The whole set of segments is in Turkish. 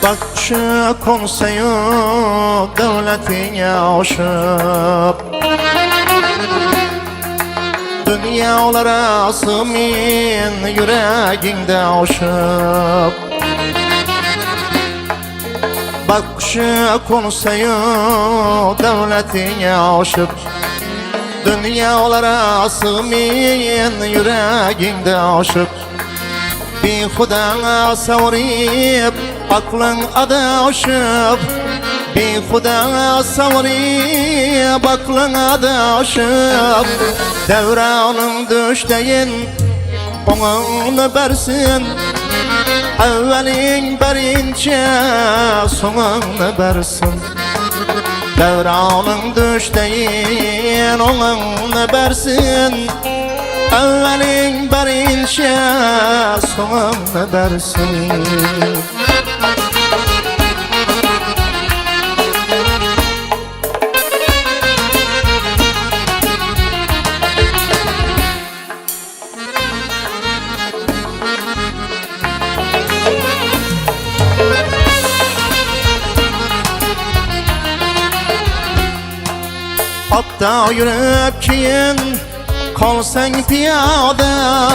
Bakışı konseyu devletine aşıp Dünyalara sığmin yüreğinde aşıp Bakışı konseyu devletine aşıp Dünyalara sığmin yüreğinde aşıp Bir Huda savrip aklın adaşıp Bir Huda savrip aklın adaşıp Devranın düşteyin onunu bersin Evvelin berince sonunu bersin Devranın düşteyin onunu bersin Evvelin berince sonunu bersin Hatta yürüp keyin kalsan piyada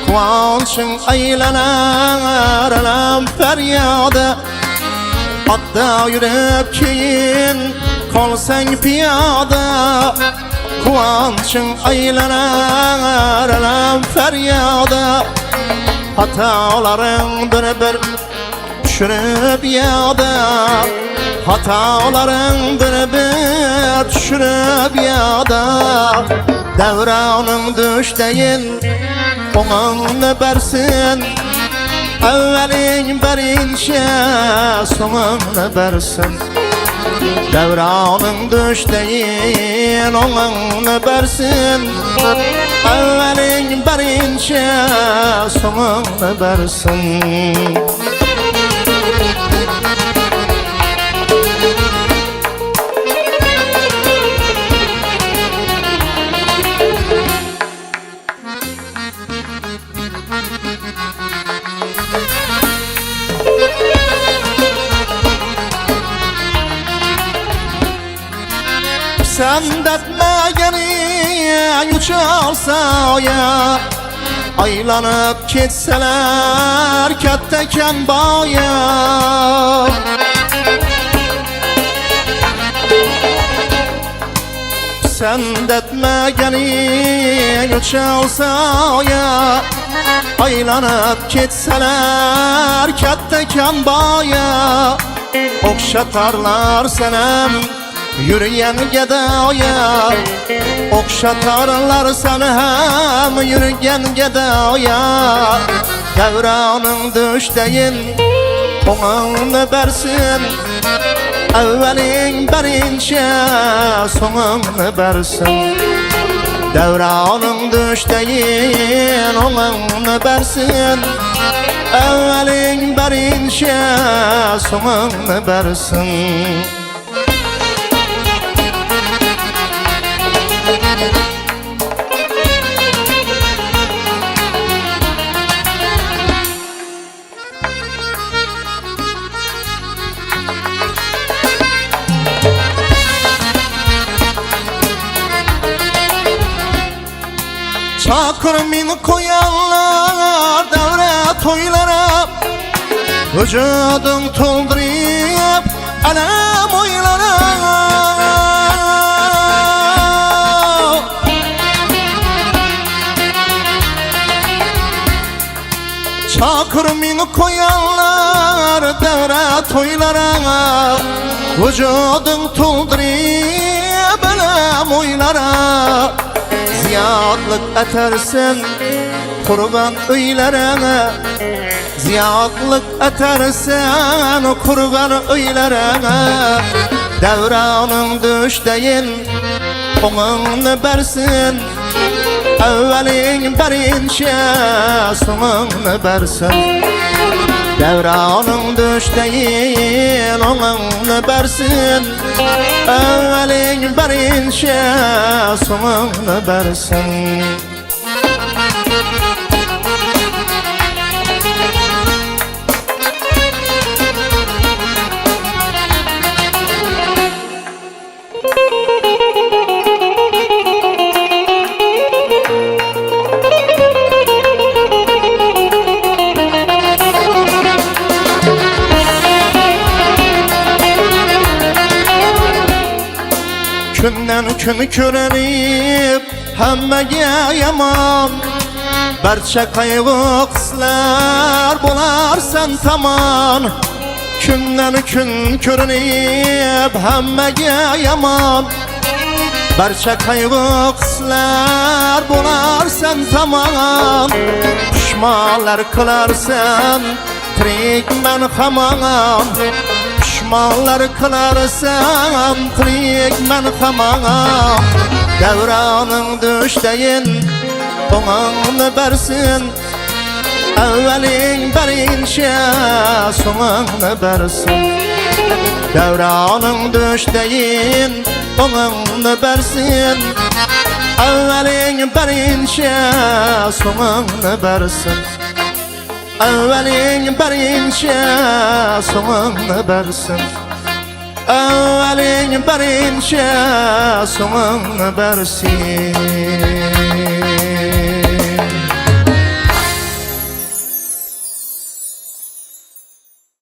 Kıvançın aylanar alam feryada Hatta yürüp keyin kalsan piyada Kıvançın aylanar alam feryada Hataların bir düşürüp yada Hataların bir düşürüp yada Devranın düşteyin onunu bersin Evvelin berince sonunu bersin Devranın düşteyin onunu bersin Evvelin berince sonunu bersin Sen detmegeni uçarsa ya Aylanıp ketseler ketteken baya Sen detmegeni uçarsa ya Aylanıp ketseler ketteken baya Okşatarlar senem yürüyen gedaya Okşatarlar seni hem yürüyen gedaya Devranın düşteyin onunu bersin Evvelin berince sonunu bersin Devranın düşteyin onunu bersin Evvelin berince sonunu bersin Çakır min koyanlar devre toylara Vücudun tulduruyup alem oylara Çakır min koyanlar devre toylara Vücudun tulduruyup alem oylara Ziyadlık etersin kurban öylerine Ziyadlık etersin kurban öylerine Devranın düşteyin onunu bersin Evvelin berince sonunu bersin Devranın düşteyin onunu bersin Evvelin berince sonunu bersin Günden gün körelip hemmege yaman Berçe kaygı kıslar bularsan taman Günden gün körelip hemmege yaman Berçe kaygı kıslar bularsan taman Pişmanlar kılarsan tirik men haman Pişmanlar kılarsan tirik men haman Devranın düşteyin Onanı bersin Evvelin berinşe Sonanı bersin Devranın düşteyin Onanı bersin Evvelin berinşe Sonanı bersin Evvelin berinşe Sonanı bersin Evvelin berinşe Sonanı bersin